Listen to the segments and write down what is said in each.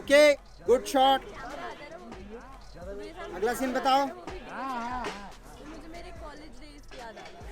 Okay, good shot. अगला scene बताओ। मुझे मेरे कॉलेज डेज की याद आ गई।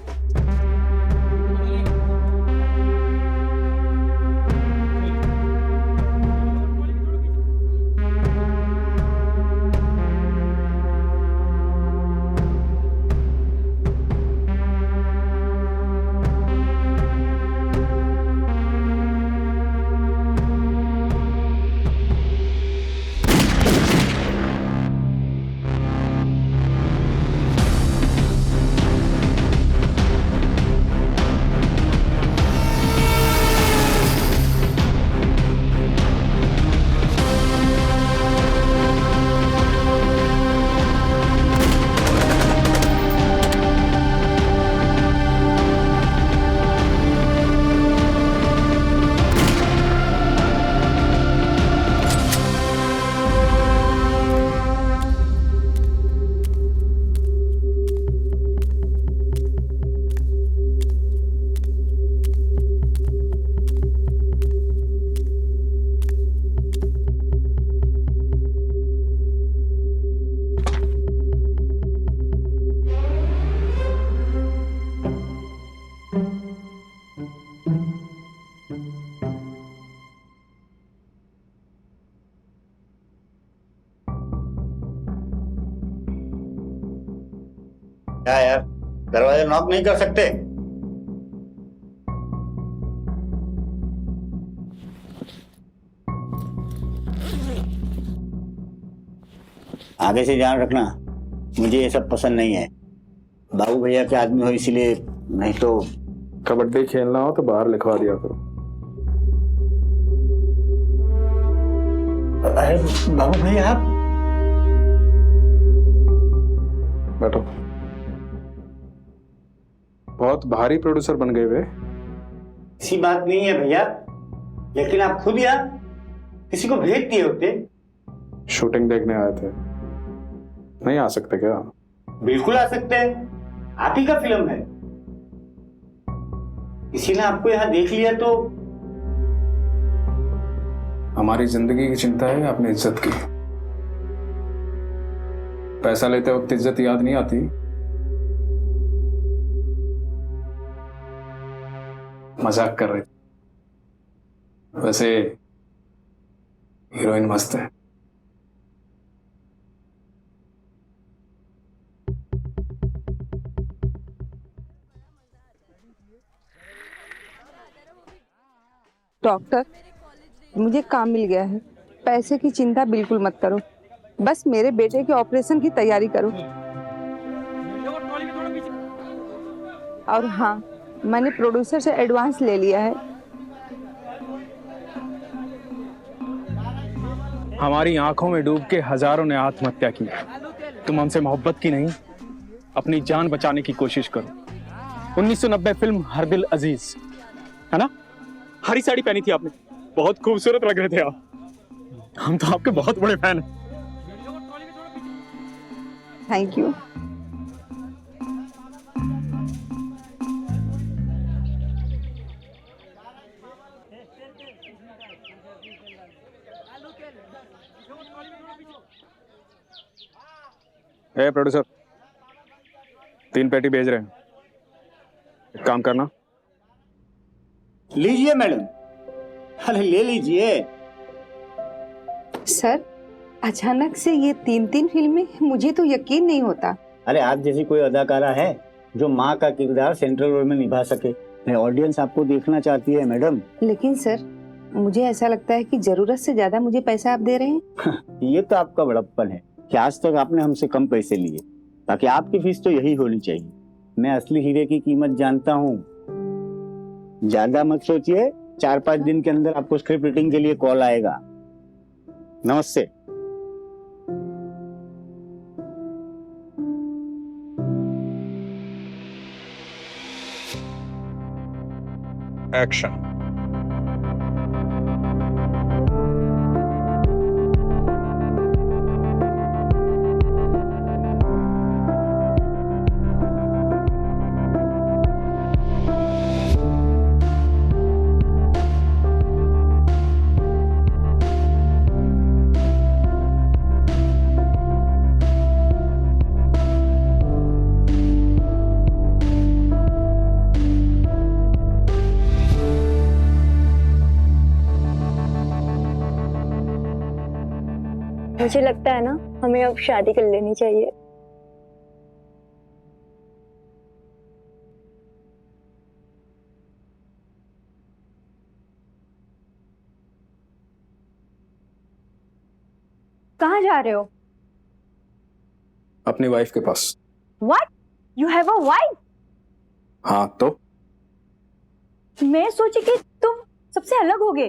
क्या यार, दरवाजा नॉक नहीं कर सकते? आगे से ध्यान रखना, मुझे ये सब पसंद नहीं है। बाबू भैया के आदमी हो इसीलिए, नहीं तो। कबड्डी खेलना हो तो बाहर लिखवा दिया करो। अरे बाबू भैया आप बैठो। बहुत भारी प्रोड्यूसर बन गए वे। ऐसी बात नहीं है भैया, लेकिन आप खुद यार किसी को भेज दिए होते। शूटिंग देखने आए थे, नहीं आ सकते क्या? बिल्कुल आ सकते हैं, आप ही का फिल्म है। किसी ने आपको यहाँ देख लिया तो। हमारी जिंदगी की चिंता है अपनी इज्जत की। पैसा लेते वक्त इज्जत याद नहीं आती। मजाक कर रहे थे। वैसे हीरोइन मस्त है। डॉक्टर, मुझे काम मिल गया है। पैसे की चिंता बिल्कुल मत करो, बस मेरे बेटे के ऑपरेशन की तैयारी करो। और हाँ, मैंने प्रोड्यूसर से एडवांस ले लिया है। हमारी आंखों में डूब के हजारों ने आत्महत्या की। तुम हमसे मोहब्बत की नहीं, अपनी जान बचाने की कोशिश करो। 1990 फिल्म हर दिल अजीज, है ना? हरी साड़ी पहनी थी आपने, बहुत खूबसूरत लग रहे थे आप। हम तो आपके बहुत बड़े फैन हैं। Thank you. ए प्रोड्यूसर, 3 पेटी भेज रहे हैं, एक काम करना। लीजिए मैडम, अरे ले लीजिए। सर, अचानक से ये 3 फिल्में, मुझे तो यकीन नहीं होता। अरे आप जैसी कोई अदाकारा है जो माँ का किरदार सेंट्रल रोल में निभा सके। ऑडियंस आपको देखना चाहती है मैडम। लेकिन सर, मुझे ऐसा लगता है कि जरूरत से ज्यादा मुझे पैसा आप दे रहे हैं। ये तो आपका बड़प्पन है कि आज तक आपने हमसे कम पैसे लिए, ताकि आपकी फीस तो यही होनी चाहिए। मैं असली हीरे की कीमत जानता हूँ। ज्यादा मत सोचिए, 4-5 दिन के अंदर आपको स्क्रिप्ट रीडिंग के लिए कॉल आएगा। नमस्ते। एक्शन। मुझे लगता है ना हमें अब शादी कर लेनी चाहिए। कहाँ जा रहे हो? अपनी वाइफ के पास। What? You have a wife? हाँ तो मैं सोची कि तुम सबसे अलग होगे,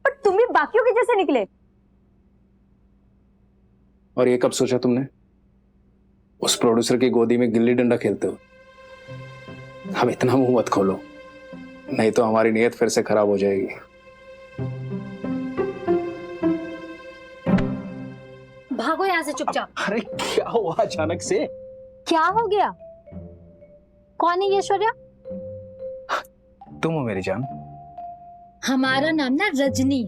पर तुम भी बाकियों के जैसे निकले। और ये कब सोचा तुमने? उस प्रोड्यूसर की गोदी में गिल्ली डंडा खेलते हो। अब इतना मुंह मत खोलो, नहीं तो हमारी नीयत फिर से खराब हो जाएगी। भागो यहाँ से चुपचाप। अरे क्या हुआ अचानक से? क्या हो गया? कौन है ये ऐश्वर्या? तुम हो मेरी जान। हमारा नाम ना रजनी,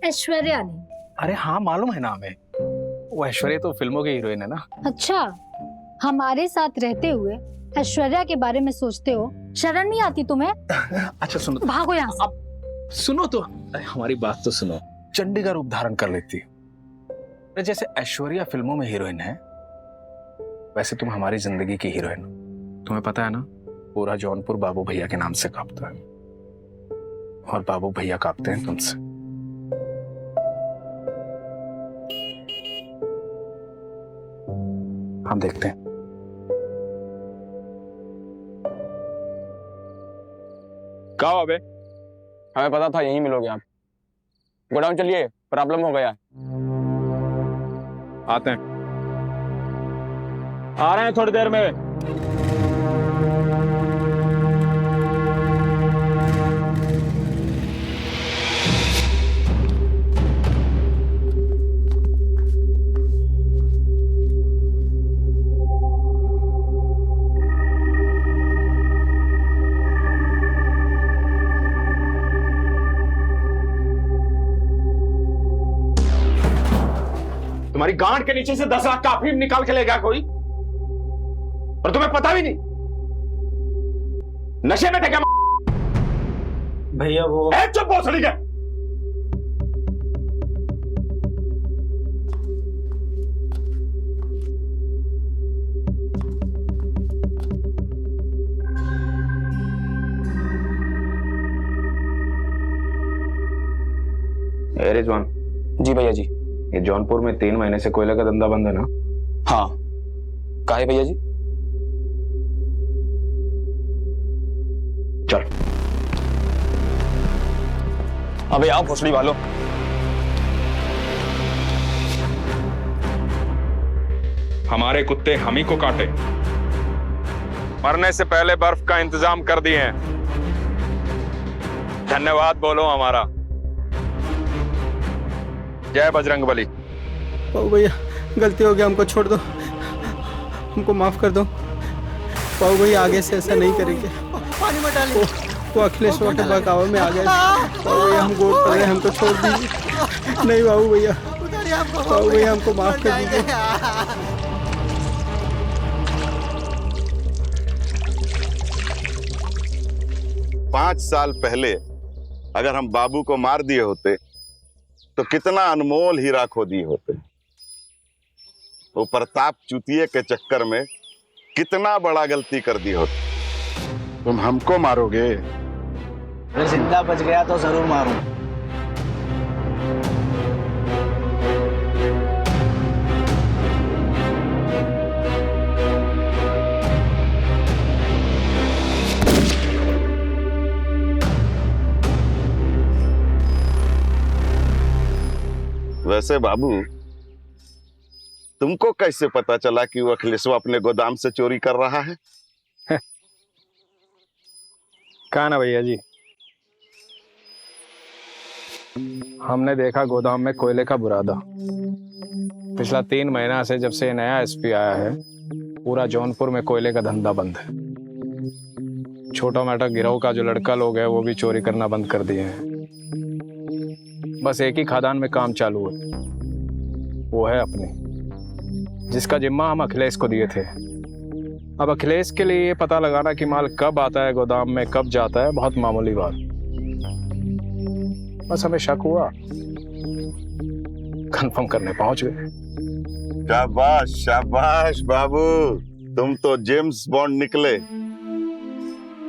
ऐश्वर्या नहीं। अरे हाँ मालूम है नाम है, वो ऐश्वर्या तो फिल्मों की हीरोइन है ना। अच्छा, हमारे साथ रहते हुए ऐश्वर्या के बारे में सोचते हो, शर्म नहीं आती तुम्हें? अच्छा सुनो, भागो यहाँ से। अब सुनो तो, अरे हमारी बात तो सुनो। चंडी का रूप धारण कर लेती, जैसे ऐश्वर्या फिल्मों में हीरोइन है वैसे तुम हमारी जिंदगी की हीरोइन। तुम्हें पता है ना, पूरा जौनपुर बाबू भैया के नाम से कांपता है, और बाबू भैया कांपते हैं तुमसे। हम देखते हैं। क्या हुआ बे? हमें पता था यहीं मिलोगे आप। गोडाउन चलिए, प्रॉब्लम हो गया। आते हैं, आ रहे हैं थोड़ी देर में। तुम्हारी गांड के नीचे से 10 लाख का अफीम निकाल के ले गया कोई, और तुम्हें पता भी नहीं? नशे में थे क्या? भैया वो चुप भोसड़ी के। ए रिजवान। जी भैया जी। ये जौनपुर में 3 महीने से कोयले का धंधा बंद है ना? हाँ। काहे भैया जी? चल। अबे आओ भोसड़ी वालों। हमारे कुत्ते हम ही को काटे, मरने से पहले बर्फ का इंतजाम कर दिए हैं। धन्यवाद बोलो हमारा। जय बजरंगबली। पाऊ भैया गलती हो गया, हमको छोड़ दो, हमको माफ कर दो। पाऊ भैया आगे से ऐसा नहीं करेंगे। पानी में डालिए। वो अखिलेश के बहकावे में आ गए। पाऊ भैया हम गोद पड़ रहे, हमको छोड़ दीजिए। नहीं बाबू भैया, पाऊ भैया हमको माफ कर दीजिए। 5 साल पहले अगर हम बाबू को मार दिए होते तो कितना अनमोल हीरा खो दिए होते। वो प्रताप चुतिये के चक्कर में कितना बड़ा गलती कर दी होती। तुम हमको मारोगे? अगर जिंदा बच गया तो जरूर मारूं। वैसे बाबू, तुमको कैसे पता चला कि वो अखिलेशवा अपने गोदाम से चोरी कर रहा है? कहा ना भैया जी, हमने देखा गोदाम में कोयले का बुरादा। पिछला 3 महीना से जब से नया एसपी आया है, पूरा जौनपुर में कोयले का धंधा बंद है। छोटा मोटा गिरोह का जो लड़का लोग है वो भी चोरी करना बंद कर दिए हैं। बस एक ही खादान में काम चालू है, वो है अपनी, जिसका जिम्मा हम अखिलेश को दिए थे। अब अखिलेश के लिए ये पता लगाना कि माल कब आता है गोदाम में, कब जाता है, बहुत मामूली बात। बस हमें शक हुआ, कंफर्म करने पहुंच गए। शाबाश शाबाश बाबू, तुम तो जेम्स बॉन्ड निकले।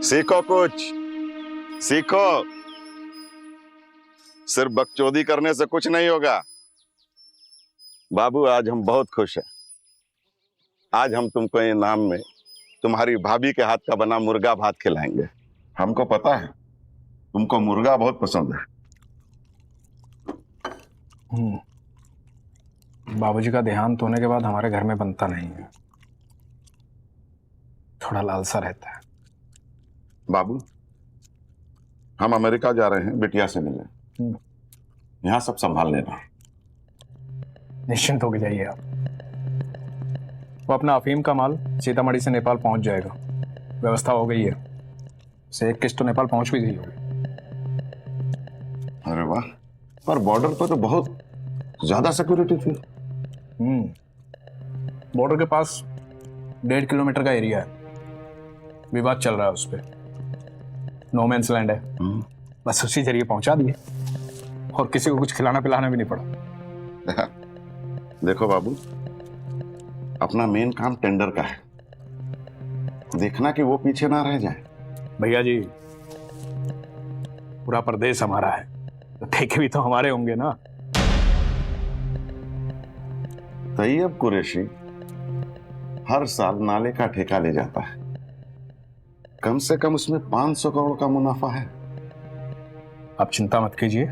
सीखो कुछ, सीखो। सिर्फ बकचोदी करने से कुछ नहीं होगा। बाबू आज हम बहुत खुश हैं। आज हम तुमको इनाम में तुम्हारी भाभी के हाथ का बना मुर्गा भात खिलाएंगे। हमको पता है तुमको मुर्गा बहुत पसंद है। बाबूजी का देहांत होने के बाद हमारे घर में बनता नहीं है, थोड़ा लालसा रहता है। बाबू हम अमेरिका जा रहे हैं बिटिया से मिलने, यहाँ सब संभाल लेना। निश्चिंत होकर जाइए आप। वो अपना अफीम का माल सीतामढ़ी से नेपाल पहुंच जाएगा, व्यवस्था हो गई है। से एक किस्त तो नेपाल पहुंच भी गई होगी। अरे वाह, पर बॉर्डर पर तो बहुत ज्यादा सिक्योरिटी थी। बॉर्डर के पास 1.5 किलोमीटर का एरिया है, विवाद चल रहा है उस पर। नो मैंस लैंड है, बस उसी जरिए पहुंचा दिए और किसी को कुछ खिलाना पिलाना भी नहीं पड़ा। देखो बाबू, अपना मेन काम टेंडर का है, देखना कि वो पीछे ना रह जाए। भैया जी, पूरा प्रदेश हमारा है, तो ठेके भी तो हमारे होंगे ना। तैयब कुरैशी हर साल नाले का ठेका ले जाता है, कम से कम उसमें 500 करोड़ का मुनाफा है। आप चिंता मत कीजिए,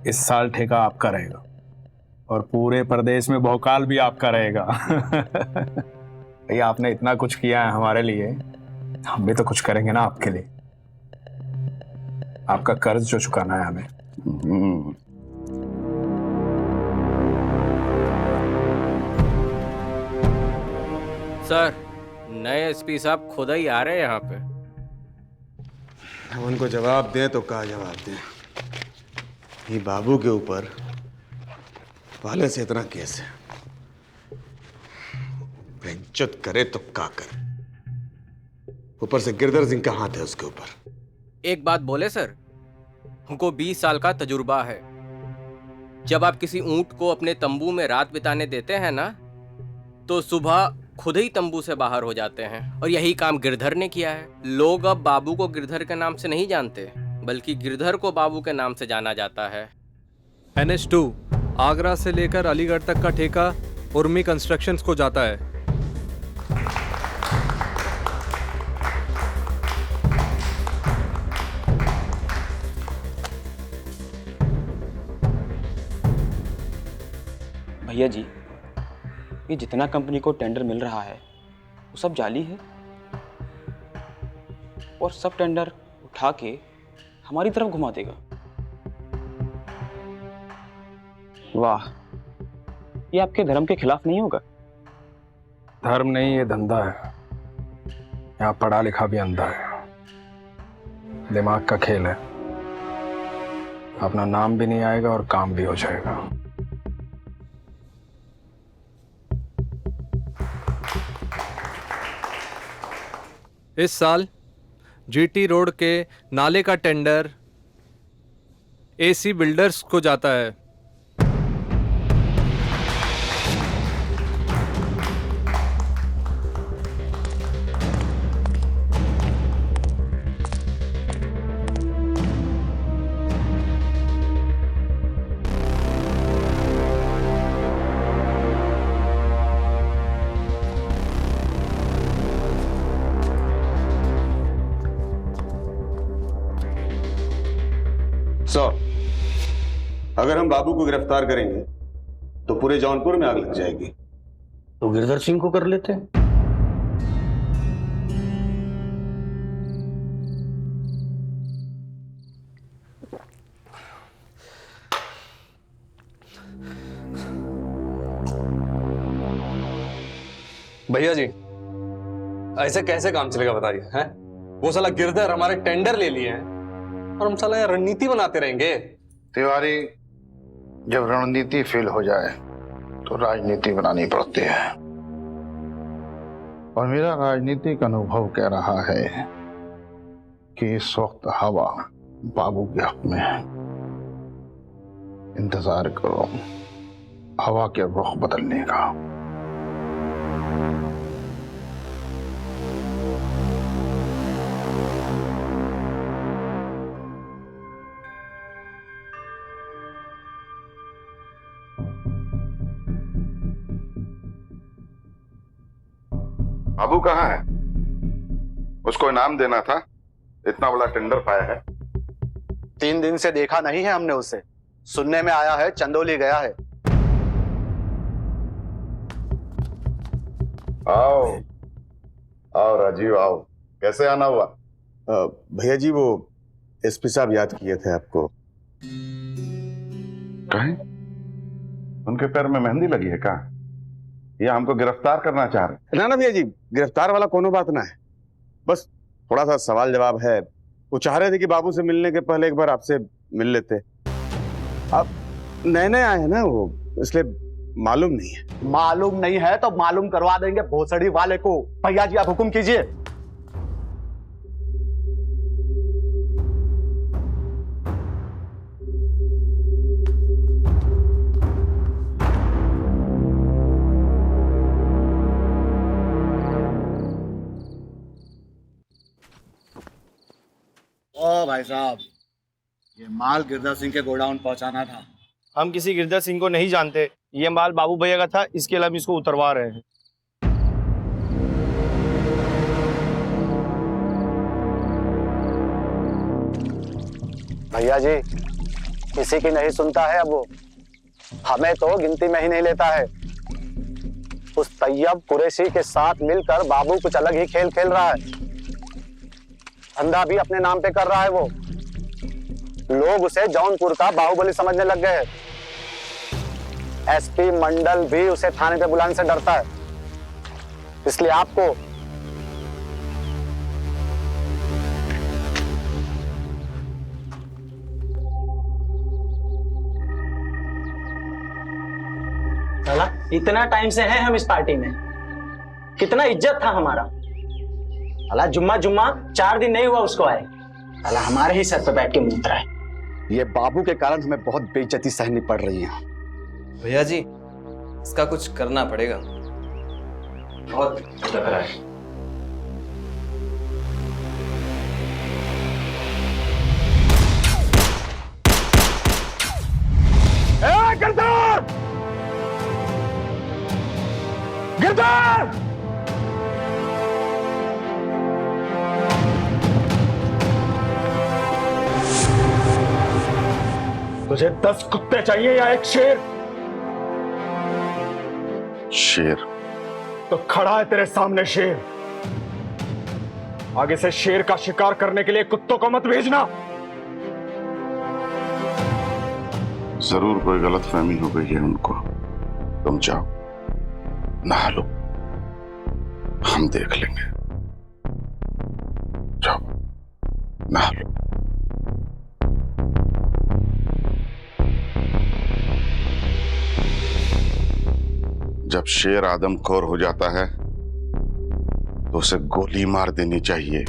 इस साल ठेका आपका रहेगा और पूरे प्रदेश में भौकाल भी आपका रहेगा। भैया आपने इतना कुछ किया है हमारे लिए, हम भी तो कुछ करेंगे ना आपके लिए। आपका कर्ज जो चुकाना है हमें। सर, नए एसपी साहब खुद ही आ रहे हैं यहाँ पे। हम उनको जवाब दें तो क्या जवाब दें? ये बाबू के ऊपर पहले से इतना केस है, बेइज्जत करे तो क्या करे, ऊपर से गिरधर सिंह का हाथ है उसके ऊपर। एक बात बोले सर, हमको 20 साल का तजुर्बा है। जब आप किसी ऊंट को अपने तंबू में रात बिताने देते हैं ना, तो सुबह खुद ही तंबू से बाहर हो जाते हैं। और यही काम गिरधर ने किया है। लोग अब बाबू को गिरधर के नाम से नहीं जानते, बल्कि गिरधर को बाबू के नाम से जाना जाता है। NH2 आगरा से लेकर अलीगढ़ तक का ठेका उर्मी कंस्ट्रक्शंस को जाता है। भैया जी, ये जितना कंपनी को टेंडर मिल रहा है वो सब जाली है और सब टेंडर उठा के हमारी तरफ घुमा देगा। वाह, ये आपके धर्म के खिलाफ नहीं होगा? धर्म नहीं, ये धंधा है। यहाँ पढ़ा लिखा भी अंधा है, दिमाग का खेल है। अपना नाम भी नहीं आएगा और काम भी हो जाएगा। इस साल GT रोड के नाले का टेंडर AC बिल्डर्स को जाता है। अगर हम बाबू को गिरफ्तार करेंगे तो पूरे जौनपुर में आग लग जाएगी। तो गिरधर सिंह को कर लेते हैं। भैया जी, ऐसे कैसे काम चलेगा बताइए? हैं? वो साला गिरधर हमारे टेंडर ले लिए हैं और हम साला यहाँ रणनीति बनाते रहेंगे। तिवारी, जब रणनीति फेल हो जाए तो राजनीति बनानी पड़ती है, और मेरा राजनीतिक अनुभव कह रहा है कि इस वक्त हवा बाबू के हक में है। इंतजार करो, हवा के रुख बदलने का। बाबू कहाँ है? उसको इनाम देना था, इतना बड़ा टेंडर पाया है। 3 दिन से देखा नहीं है हमने उसे। सुनने में आया है चंदौली गया है। आओ आओ राजीव आओ। कैसे आना हुआ? भैया जी वो एसपी साहब याद किए थे आपको। कहीं उनके पैर में मेहंदी लगी है क्या? या हमको गिरफ्तार करना चाह रहे? ना भैया जी, गिरफ्तार वाला कोनो बात ना है, बस थोड़ा सा सवाल जवाब है। वो चाह रहे थे कि बाबू से मिलने के पहले एक बार आपसे मिल लेते। आप नए नए आए हैं ना, वो इसलिए मालूम नहीं है। मालूम नहीं है तो मालूम करवा देंगे भोसड़ी वाले को। भैया जी आप हुक्म कीजिए। ओ भाई साहब, ये माल गिरधर सिंह के गोडाउन पहुंचाना था। हम किसी गिरधर सिंह को नहीं जानते, ये माल बाबू भैया का था, इसके लिए हम इसको उतरवा रहे हैं। भैया जी किसी की नहीं सुनता है अब वो। हमें तो गिनती में ही नहीं लेता है। उस तैयब कुरैशी के साथ मिलकर बाबू कुछ अलग ही खेल खेल रहा है। धंधा भी अपने नाम पे कर रहा है वो। लोग उसे जौनपुर का बाहुबली समझने लग गए हैं। एसपी मंडल भी उसे थाने पे बुलाने से डरता है। इसलिए आपको साला इतना टाइम से हैं हम इस पार्टी में, कितना इज्जत था हमारा। साला जुम्मा 4 दिन नहीं हुआ उसको आए, साला हमारे ही सर पे बैठ के मूत्रा है। ये बाबू के कारण हमें बहुत बेइज्जती सहनी पड़ रही है। भैया जी इसका कुछ करना पड़ेगा, बहुत लग रहा है। गिरधर! गिरधर! तुझे 10 कुत्ते चाहिए या एक शेर? शेर। तो खड़ा है तेरे सामने शेर। आगे से शेर का शिकार करने के लिए कुत्तों को मत भेजना। जरूर कोई गलतफहमी हो गई है उनको। तुम जाओ नहा लो, हम देख लेंगे। जाओ नहा लो। जब शेर आदमखोर हो जाता है तो उसे गोली मार देनी चाहिए।